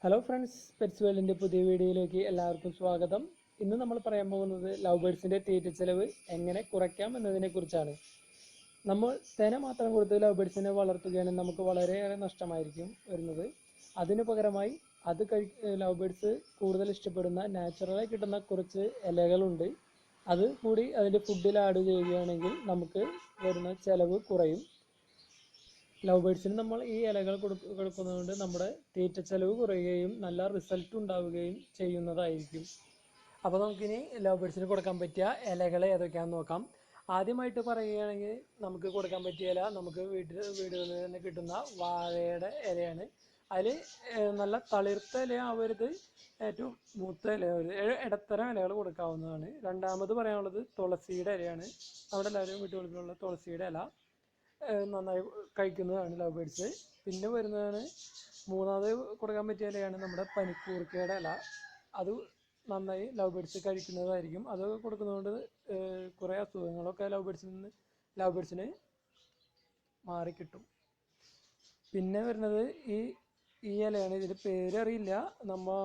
Hello friends, pets വേൾഡിൻ്റെ പുതിയ വീഡിയോയിലേക്ക് എല്ലാവർക്കും സ്വാഗതം. ഇന്ന് നമ്മൾ പറയാൻ പോകുന്നത് ലവ് ബേർഡ്സിൻ്റെ തീറ്റ ചെലവ് എങ്ങനെ കുറയ്ക്കാം എന്നതിനെ കുറിച്ചാണ്. നമ്മൾ തേന മാത്രം കൊടുത്ത് ലവ് ബേർഡ്സിനെ വളർത്തുകയാണെങ്കിൽ നമുക്ക് വളരെയേറെ നഷ്ടമായിരിക്കും വരുന്നത്. അതിനു പകരമായി ലവ് ബേർഡ്സ് കൂടുതൽ ഇഷ്ടപ്പെടുന്ന നാച്ചുറലായി കിട്ടുന്ന കുറച്ച് ഇലകളുണ്ട്. അത് കൂടി അതിൻ്റെ ഫുഡിൽ ആഡ് ചെയ്യുകയാണെങ്കിൽ നമുക്ക് വരുന്ന ചിലവ് കുറയും. ലവ് ബേർഡ്സിന് നമ്മൾ ഈ ഇലകൾ കൊടുക്കുന്നതുകൊണ്ട് നമ്മുടെ തീറ്റ ചെലവ് കുറയുകയും നല്ല റിസൾട്ട് ഉണ്ടാവുകയും ചെയ്യുന്നതായിരിക്കും. അപ്പോൾ നമുക്കിനി ലവ് ബേർഡ്സിന് കൊടുക്കാൻ പറ്റിയ ഇലകൾ ഏതൊക്കെയാണെന്ന് നോക്കാം. ആദ്യമായിട്ട് പറയുകയാണെങ്കിൽ നമുക്ക് കൊടുക്കാൻ പറ്റിയ ഇല നമുക്ക് വീടുകളിൽ തന്നെ കിട്ടുന്ന വാഴയുടെ ഇലയാണ്. അതിൽ നല്ല തളിർത്ത ഇല ആവരുത്, ഏറ്റവും മൂത്ത ഇല ഇടത്തരം ഇലകൾ കൊടുക്കാവുന്നതാണ്. രണ്ടാമത് പറയാനുള്ളത് തുളസിയുടെ ഇലയാണ്. നമ്മുടെ എല്ലാവരും വീട്ടുകളിലുള്ള തുളസിയുടെ ഇല നന്നായി കഴിക്കുന്നതാണ് ലവ് ബേർഡ്സ്. പിന്നെ വരുന്നതാണ് മൂന്നാമത് കൊടുക്കാൻ പറ്റിയ ഇലയാണ് നമ്മുടെ പനിക്കൂർക്കയുടെ ഇല. അത് നന്നായി ലവ് ബേർഡ്സ് കഴിക്കുന്നതായിരിക്കും. അത് കൊടുക്കുന്നതുകൊണ്ട് കുറേ അസുഖങ്ങളൊക്കെ ലവ് ബേർഡ്സിന് മാറിക്കിട്ടും. പിന്നെ വരുന്നത് ഈ ഇലയാണ്. ഇതിൻ്റെ പേരറിയില്ല. നമ്മൾ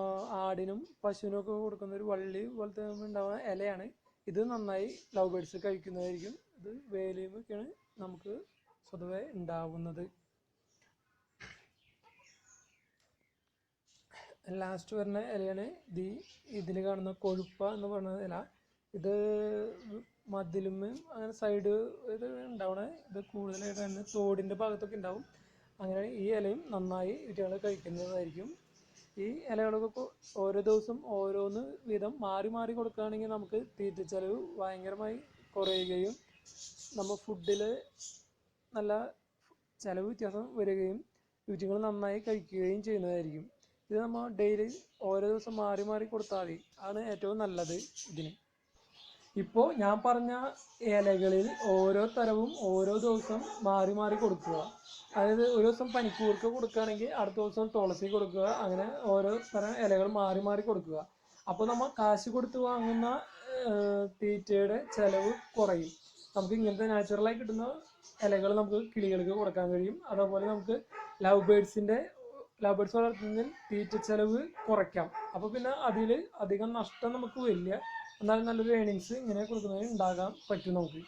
ആടിനും പശുവിനും ഒക്കെ കൊടുക്കുന്ന ഒരു വള്ളി പോലത്തെ ഉണ്ടാകുന്ന ഇലയാണ്. ഇത് നന്നായി ലവ് ബേർഡ്സ് കഴിക്കുന്നതായിരിക്കും. ഇത് വേലിയുമൊക്കെയാണ് നമുക്ക് പൊതുവെ ഉണ്ടാവുന്നത്. ലാസ്റ്റ് വരുന്ന ഇലയാണ് ഇതിൽ കാണുന്ന കൊഴുപ്പ എന്ന് പറയുന്ന ഇല. ഇത് മതിലും അങ്ങനെ സൈഡ് ഇത് ഉണ്ടാവണേ. ഇത് കൂടുതലായിട്ട് തന്നെ തോടിൻ്റെ ഭാഗത്തൊക്കെ ഉണ്ടാവും. അങ്ങനെ ഈ ഇലയും നന്നായി ഇവറ്റകൾ കഴിക്കുന്നതായിരിക്കും. ഈ ഇലകളൊക്കെ ഓരോ ദിവസം ഓരോന്ന് വീതം മാറി മാറി കൊടുക്കുകയാണെങ്കിൽ നമുക്ക് തീറ്റ ചെലവ് ഭയങ്കരമായി കുറയുകയും നമ്മൾ ഫുഡിൽ നല്ല ചിലവ് വ്യത്യാസം വരികയും രുചികൾ നന്നായി കഴിക്കുകയും ചെയ്യുന്നതായിരിക്കും. ഇത് നമ്മൾ ഡെയിലി ഓരോ ദിവസം മാറി മാറി കൊടുത്താൽ മതി. ആണ് ഏറ്റവും നല്ലത് ഇതിന്. ഇപ്പോൾ ഞാൻ പറഞ്ഞ ഇലകളിൽ ഓരോ തരവും ഓരോ ദിവസം മാറി മാറി കൊടുക്കുക. അതായത് ഒരു ദിവസം പനിക്കൂർക്ക കൊടുക്കുകയാണെങ്കിൽ അടുത്ത ദിവസം തുളസി കൊടുക്കുക. അങ്ങനെ ഓരോ തരം ഇലകൾ മാറി മാറി കൊടുക്കുക. അപ്പോൾ നമ്മൾ കാശ് കൊടുത്ത് വാങ്ങുന്ന തീറ്റയുടെ ചിലവ് കുറയും. നമുക്ക് ഇങ്ങനത്തെ നാച്ചുറലായി കിട്ടുന്ന ഇലകൾ നമുക്ക് കിളികൾക്ക് കൊടുക്കാൻ കഴിയും. അതേപോലെ നമുക്ക് ലവ് ബേർഡ്സ് വളർത്തുന്നതിൽ തീറ്റ ചെലവ് കുറയ്ക്കാം. അപ്പോൾ പിന്നെ അതിൽ അധികം നഷ്ടം നമുക്ക് വരില്ല. എന്നാലും നല്ലൊരു ഏണിങ്സ് ഇങ്ങനെ കൊടുക്കുന്നതിന് ഉണ്ടാകാൻ പറ്റും നമുക്ക്.